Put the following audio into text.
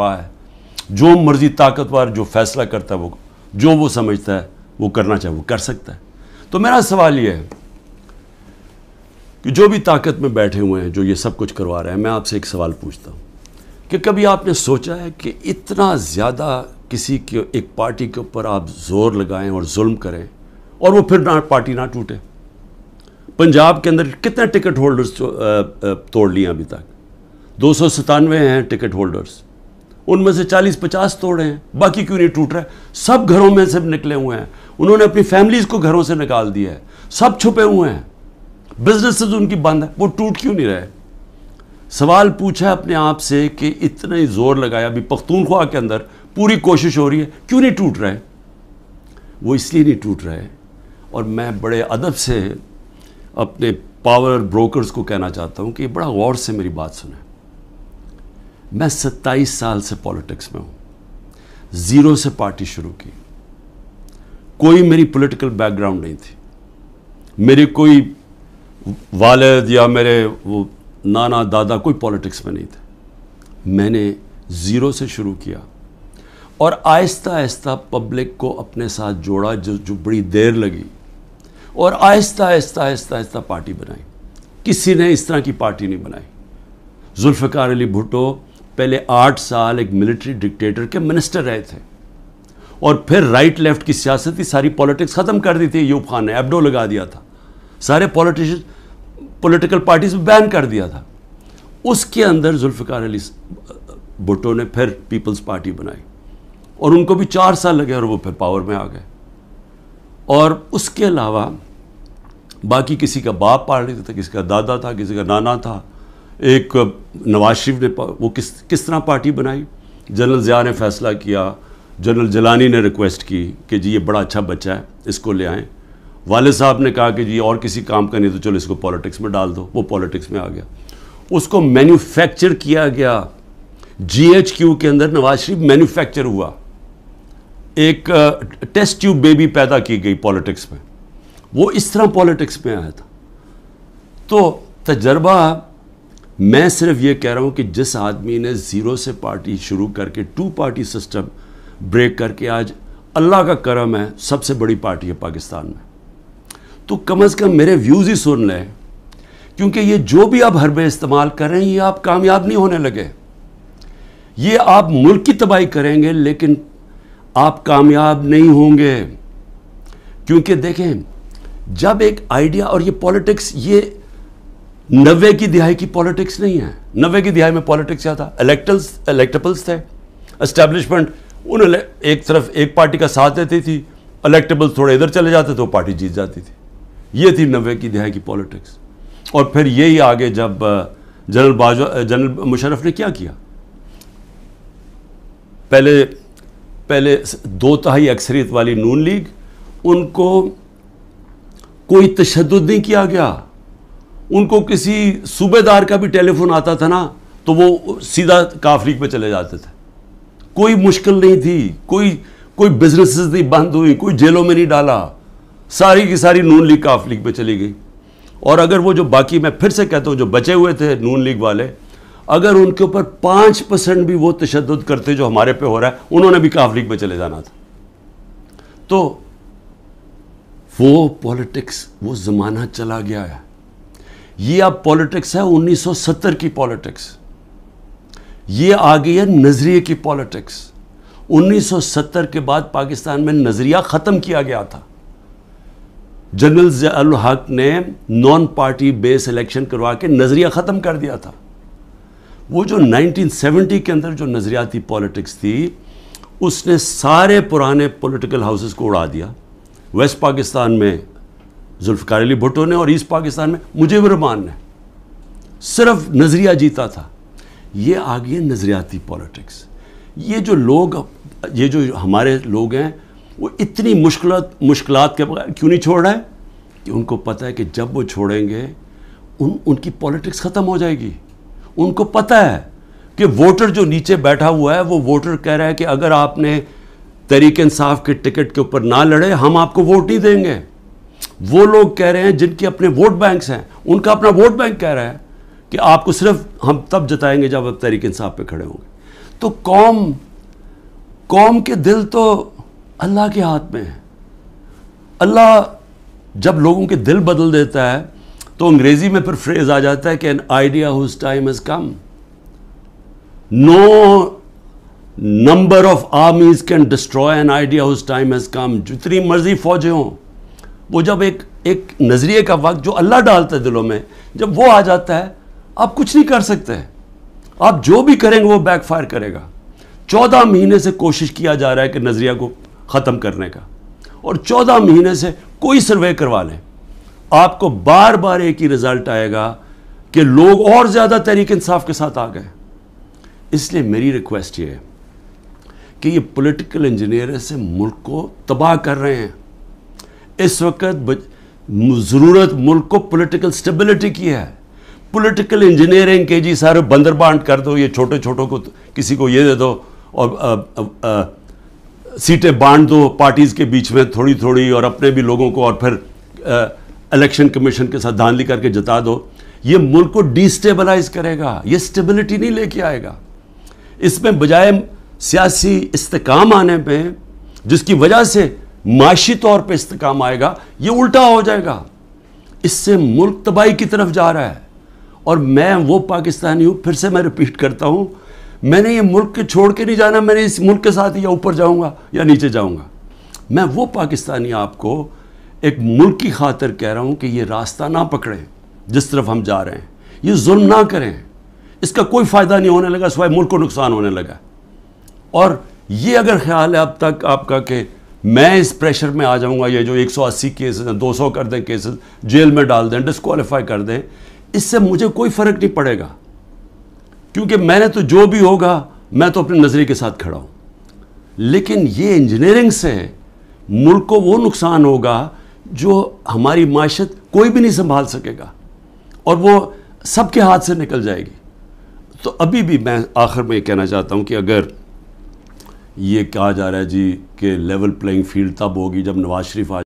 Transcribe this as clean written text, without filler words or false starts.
है, जो मर्जी ताकतवर जो फैसला करता है, वो जो वो समझता है वो करना चाहे वो कर सकता है। तो मेरा सवाल ये है कि जो भी ताकत में बैठे हुए हैं, जो ये सब कुछ करवा रहे हैं, मैं आपसे एक सवाल पूछता हूँ कि कभी आपने सोचा है कि इतना ज़्यादा किसी के एक पार्टी के ऊपर आप जोर लगाएं और जुल्म करें और वो फिर पार्टी ना टूटे? पंजाब के अंदर कितने टिकट होल्डर्स तोड़ लिए अभी तक? 297 हैं टिकट होल्डर्स, उनमें से 40-50 तोड़े हैं, बाकी क्यों नहीं टूट रहा है? सब घरों में से निकले हुए हैं, उन्होंने अपनी फैमिलीज को घरों से निकाल दिया है, सब छुपे हुए हैं, बिजनेसेस उनकी बंद है, वो टूट क्यों नहीं रहे? सवाल पूछा अपने आप से कि इतना ही जोर लगाया, अभी पख्तूनख्वा के अंदर पूरी कोशिश हो रही है, क्यों नहीं टूट रहा है? वो इसलिए नहीं टूट रहा है। और मैं बड़े अदब से अपने पावर ब्रोकर्स को कहना चाहता हूं कि बड़ा गौर से मेरी बात सुने। मैं 27 साल से पॉलिटिक्स में हूं, जीरो से पार्टी शुरू की, कोई मेरी पॉलिटिकल बैकग्राउंड नहीं थी, मेरे कोई वालिद या मेरे वो नाना दादा कोई पॉलिटिक्स में नहीं थे। मैंने ज़ीरो से शुरू किया और आहिस्ता आहिस्ता पब्लिक को अपने साथ जोड़ा, जो बड़ी देर लगी, और आहिस्ता आहिस्ता आहिस्ता आहिस्ता पार्टी बनाई। किसी ने इस तरह की पार्टी नहीं बनाई। जुल्फ़िकार अली भुट्टो पहले 8 साल एक मिलिट्री डिक्टेटर के मिनिस्टर रहे थे और फिर राइट लेफ्ट की सियासत की सारी पॉलिटिक्स ख़त्म कर दी थी। यूब खान ने एब्डो लगा दिया था, सारे पॉलिटिकल पार्टीज में बैन कर दिया था। उसके अंदर जुल्फ़िकार अली भुट्टो ने फिर पीपल्स पार्टी बनाई और उनको भी 4 साल लगे और वो फिर पावर में आ गए। और उसके अलावा बाकी किसी का बाप पार्टी था, किसी का दादा था, किसी का नाना था। एक नवाज शरीफ ने वो किस तरह पार्टी बनाई? जनरल ज़िया ने फैसला किया, जनरल जलानी ने रिक्वेस्ट की कि जी ये बड़ा अच्छा बच्चा है, इसको ले आएँ। वाले साहब ने कहा कि जी और किसी काम का नहीं तो चलो इसको पॉलिटिक्स में डाल दो, वो पॉलिटिक्स में आ गया। उसको मैन्युफैक्चर किया गया, GHQ के अंदर नवाज शरीफ मैन्युफैक्चर हुआ, एक टेस्ट ट्यूब बेबी पैदा की गई पॉलिटिक्स में, वो इस तरह पॉलिटिक्स में आया था। तो तजर्बा, मैं सिर्फ ये कह रहा हूँ कि जिस आदमी ने ज़ीरो से पार्टी शुरू करके 2 पार्टी सिस्टम ब्रेक करके आज अल्लाह का करम है सबसे बड़ी पार्टी है पाकिस्तान में, तो कम अज़ कम मेरे व्यूज़ ही सुन लें, क्योंकि ये जो भी आप हरबे इस्तेमाल कर रहे हैं ये आप कामयाब नहीं होने लगे। ये आप मुल्क की तबाही करेंगे लेकिन आप कामयाब नहीं होंगे। क्योंकि देखें, जब एक आइडिया, और ये पॉलिटिक्स ये 90 की दिहाई की पॉलिटिक्स नहीं है। 90 की दिहाई में पॉलिटिक्स क्या था? इलेक्टेबल्स थे, एस्टैब्लिशमेंट उन्होंने एक तरफ एक पार्टी का साथ देती थी, इलेक्टेबल्स थोड़े इधर चले जाते तो पार्टी जीत जाती थी। ये थी 90 की दिहाई की पॉलिटिक्स। और फिर यही आगे जब जनरल मुशर्रफ ने क्या किया, पहले 2/3 अक्सरियत वाली नून लीग, उनको कोई तशद्दुद नहीं किया गया। उनको किसी सूबेदार का भी टेलीफोन आता था ना तो वो सीधा काफ लीग पे चले जाते थे, कोई मुश्किल नहीं थी, कोई बिजनेसेस नहीं बंद हुई, कोई जेलों में नहीं डाला, सारी की सारी नून लीग काफ लीग पे चली गई। और अगर वो जो बाकी, मैं फिर से कहता हूँ, जो बचे हुए थे नून लीग वाले, अगर उनके ऊपर 5% भी वो तशद्दुद करते जो हमारे पे हो रहा है, उन्होंने भी काफ लीग में चले जाना था। तो वो पॉलिटिक्स, वो ज़माना चला गया है। ये अब पॉलिटिक्स है 1970 की पॉलिटिक्स, ये आ गई है नज़रिए की पॉलिटिक्स। 1970 के बाद पाकिस्तान में नज़रिया ख़त्म किया गया था। जनरल ज़िया-उल हक ने नॉन पार्टी बेस इलेक्शन करवा के नज़रिया ख़त्म कर दिया था। वो जो 1970 के अंदर जो नज़रियाती पॉलिटिक्स थी, उसने सारे पुराने पॉलिटिकल हाउसेस को उड़ा दिया। वेस्ट पाकिस्तान में जुल्फ़िकार अली भुट्टो ने और ईस्ट पाकिस्तान में मुजीबुर रहमान ने सिर्फ नज़रिया जीता था। ये आ गई है नज़रियाती पॉलिटिक्स। ये जो लोग, ये जो हमारे लोग हैं, वो इतनी मुश्किलात के बगैर क्यों नहीं छोड़ रहे हैं? कि उनको पता है कि जब वो छोड़ेंगे उनकी पॉलिटिक्स ख़त्म हो जाएगी। उनको पता है कि वोटर जो नीचे बैठा हुआ है, वो वोटर कह रहा है कि अगर आपने तहरीक इंसाफ के टिकट के ऊपर ना लड़े, हम आपको वोट नहीं देंगे। वो लोग कह रहे हैं जिनके अपने वोट बैंक्स हैं, उनका अपना वोट बैंक कह रहा है कि आपको सिर्फ हम तब जताएंगे जब आप तहरीक इंसाफ पे खड़े होंगे। تو قوم کے دل تو اللہ کے ہاتھ میں ہے. اللہ جب لوگوں کے دل بدل دیتا ہے تو انگریزی میں پھر فریز آ جاتا ہے کہ an idea whose time has come. No number of armies can destroy an idea whose time has come. جتنی مرضی فوجیں ہوں، وہ جب ایک نظریے کا وقت جو اللہ ڈالتا ہے دلوں میں، جب وہ آ جاتا ہے آپ کچھ نہیں کر سکتے. آپ جو بھی کریں گے وہ بیک فائر کرے گا. 14 مہینے سے کوشش کیا جا رہا ہے کہ نظریہ کو ختم کرنے کا، اور 14 مہینے سے کوئی سروے کروا لیں، آپ کو بار بار ایک ہی رزلٹ آئے گا کہ لوگ اور زیادہ تحریک انصاف کے ساتھ آ گئے. اس لیے میری ریکویسٹ یہ ہے کہ یہ پولیٹیکل انجینئر سے ملک کو تباہ کر رہے ہیں. اس وقت ضرورت ملک کو پولیٹیکل سٹیبلٹی کی ہے. پولیٹیکل انجینئرنگ کے جی سارے بندر بانٹ کر دو، یہ چھوٹے چھوٹوں کو کسی کو یہ دے دو اور سیٹیں بانٹ دو پارٹیز کے بیچ میں تھوڑی تھوڑی، اور اپنے بھی لوگوں کو، اور پھر الیکشن کمیشن کے ساتھ دھاندلی کر کے جتا دو. یہ ملک کو ڈی سٹیبلائز کرے گا، یہ سٹیبلٹی نہیں لے کے آئے گا. اس میں بجائے سیاسی استحکام آنے پہ، جس کی وجہ سے معاشی طور پہ استحکام آئے گا، یہ الٹا ہو جائے گا. اس سے ملک تباہی کی طرف جا رہا ہے. اور میں وہ پاکستانی ہوں، پھر سے میں ریپیٹ کرتا ہوں، میں نے یہ ملک کے چھوڑ کے نہیں جانا. میں نے اس ملک کے ساتھ یا اوپر جاؤں گا یا نیچے جاؤں گا. میں وہ پاکستانی آپ کو ایک ملک کی خاطر کہہ رہا ہوں کہ یہ راستہ نہ پکڑیں جس طرف ہم جا رہے ہیں. یہ ظلم نہ کریں، اس کا کوئی فائدہ نہیں ہونے لگا سوائے ملک کو نقصان ہونے لگا. اور یہ اگر خیال ہے اب تک آپ کا کہ میں اس پریشر میں آ جاؤں گا، یہ جو 180 کیسز ہیں 200 کر دیں، کیسز جیل میں ڈال دیں، ڈسکوالیفائی کر دیں، اس سے مجھے کوئی فرق نہیں پڑے گا. کیونکہ میں نے تو جو بھی ہوگا میں تو اپنے نظریے کے ساتھ کھڑا ہوں. لیکن یہ انجینئرنگ سے ملک کو وہ نقصان ہوگا جو ہماری معیشت کوئی بھی نہیں سنبھال سکے گا، اور وہ سب کے ہاتھ سے نکل جائے گی. تو ابھی بھی میں آخر میں یہ کہنا چاہتا ہوں کہ اگر یہ کہا جا رہا ہے جی کہ لیول پلینگ فیلڈ تب ہوگی جب نواز شریف